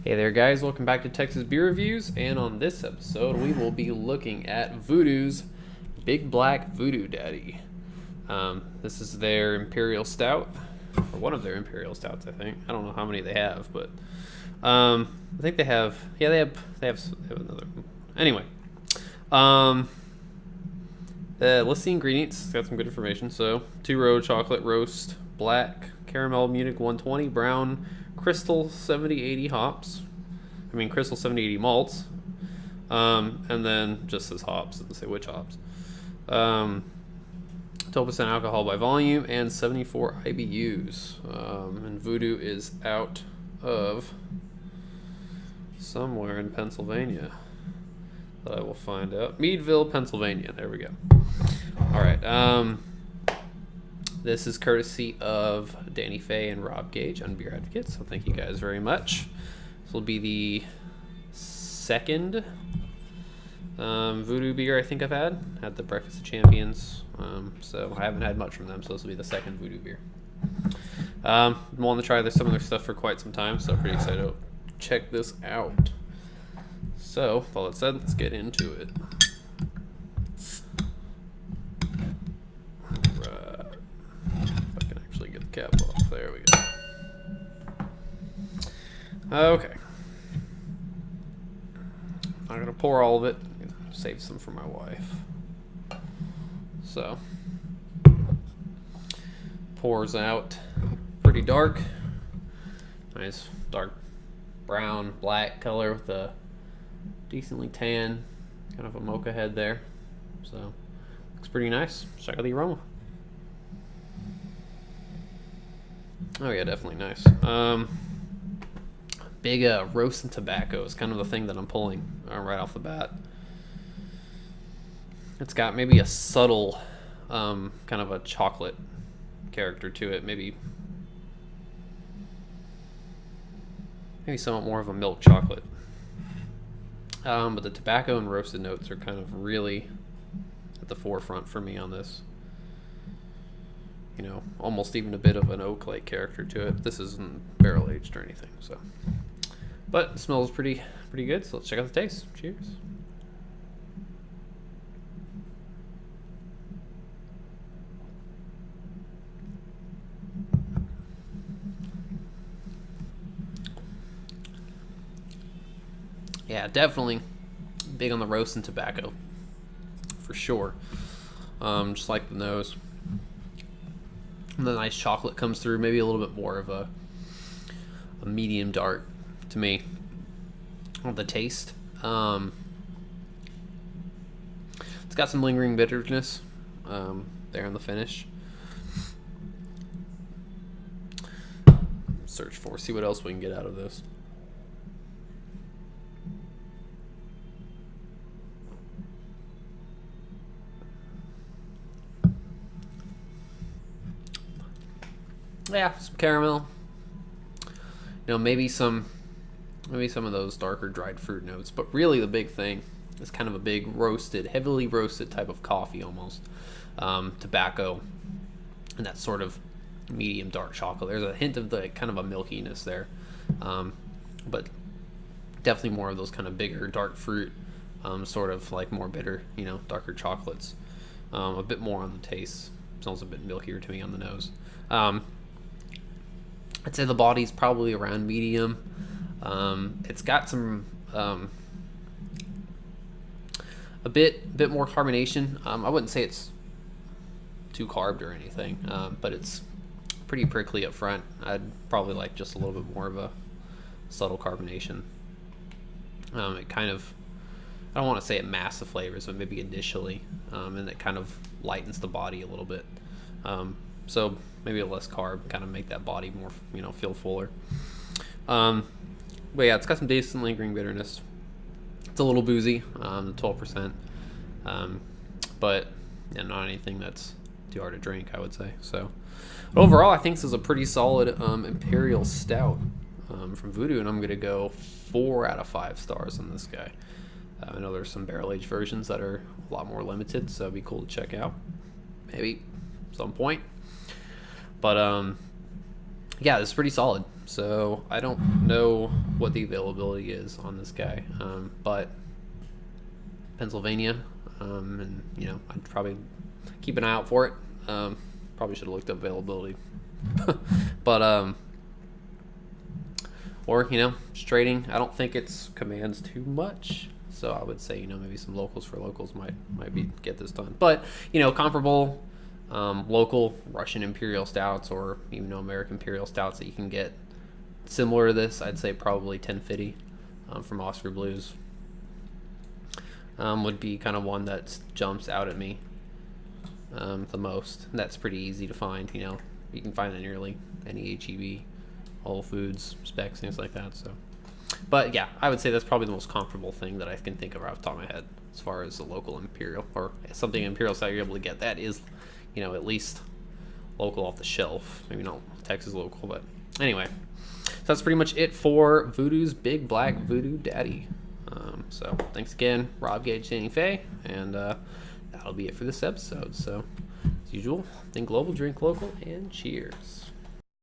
Hey there guys, welcome back to Texas Beer Reviews, and on this episode we will be looking at Voodoo's Big Black Voodoo Daddy. This is their Imperial Stout, or one of their Imperial Stouts, I think. I don't know how many they have, but I think they have another one. Anyway, let's see ingredients. It's got some good information. So 2-row chocolate roast, black caramel Munich 120, brown Crystal 70-80 hops. I mean Crystal 70-80 malts. And then just says hops, doesn't say which hops. 12% alcohol by volume and 74 IBUs. And Voodoo is out of somewhere in Pennsylvania. That I will find out. Meadville, Pennsylvania. There we go. All right. This is courtesy of Danny Fay and Rob Gage on Beer Advocates, so thank you guys very much. This will be the second Voodoo beer I think I've had. Had the Breakfast of Champions, so I haven't had much from them, so this will be the second Voodoo beer. I'm wanting to try some of their stuff for quite some time, so I'm pretty excited to check this out. So, with all that said, let's get into it. Cap off. There we go. Okay. I'm gonna pour all of it. Save some for my wife. So pours out pretty dark. Nice dark brown, black color with a decently tan, kind of a mocha head there. So looks pretty nice. Check out the aroma. Oh yeah, definitely nice. Big roast and tobacco is kind of the thing that I'm pulling right off the bat. It's got maybe a subtle kind of a chocolate character to it, maybe somewhat more of a milk chocolate. But the tobacco and roasted notes are kind of really at the forefront for me on this. You know, almost even a bit of an oak-like character to it. This isn't barrel-aged or anything, so. But it smells pretty good, so let's check out the taste. Cheers. Yeah, definitely big on the roast and tobacco, for sure. Just like the nose. And the nice chocolate comes through, maybe a little bit more of a medium dark to me on the taste. It's got some lingering bitterness there in the finish. See what else we can get out of this. Yeah, some caramel. You know, maybe some of those darker dried fruit notes. But really, the big thing is kind of a big roasted, heavily roasted type of coffee almost. Tobacco, and that sort of medium dark chocolate. There's a hint of the kind of a milkiness there, but definitely more of those kind of bigger dark fruit, sort of like more bitter, you know, darker chocolates. A bit more on the taste. Smells a bit milkier to me on the nose. I'd say the body's probably around medium. It's got some a bit more carbonation. I wouldn't say it's too carbed or anything, but it's pretty prickly up front. I'd probably like just a little bit more of a subtle carbonation. It kind of, I don't want to say it masks the flavors, but maybe initially, and it kind of lightens the body a little bit. So maybe a less carb, kind of make that body more, you know, feel fuller. But yeah, it's got some decent lingering bitterness. It's a little boozy, 12%, but yeah, not anything that's too hard to drink, I would say. So overall, I think this is a pretty solid Imperial Stout from Voodoo, and I'm going to go 4 out of 5 stars on this guy. I know there's some barrel-aged versions that are a lot more limited, so it'd be cool to check out, maybe some point. But yeah, it's pretty solid. So I don't know what the availability is on this guy, but Pennsylvania, and you know, I'd probably keep an eye out for it. Probably should have looked up availability, but or you know, just trading. I don't think it's commands too much, so I would say, you know, maybe some locals for locals might be get this done. But you know, comparable local Russian Imperial stouts, or even American Imperial stouts that you can get similar to this, I'd say probably 1050 from Oscar Blues would be kind of one that jumps out at me the most. That's pretty easy to find. You know, you can find it nearly any HEB, Whole Foods, Specs, things like that. So, but yeah, I would say that's probably the most comparable thing that I can think of off the top of my head as far as the local Imperial, or something Imperial style you're able to get that is, you know, at least local off the shelf. Maybe not Texas local, but anyway. So that's pretty much it for Voodoo's Big Black Voodoo Daddy. So thanks again, Rob Gage, Danny Fay, and that'll be it for this episode. So as usual, think global, drink local, and cheers.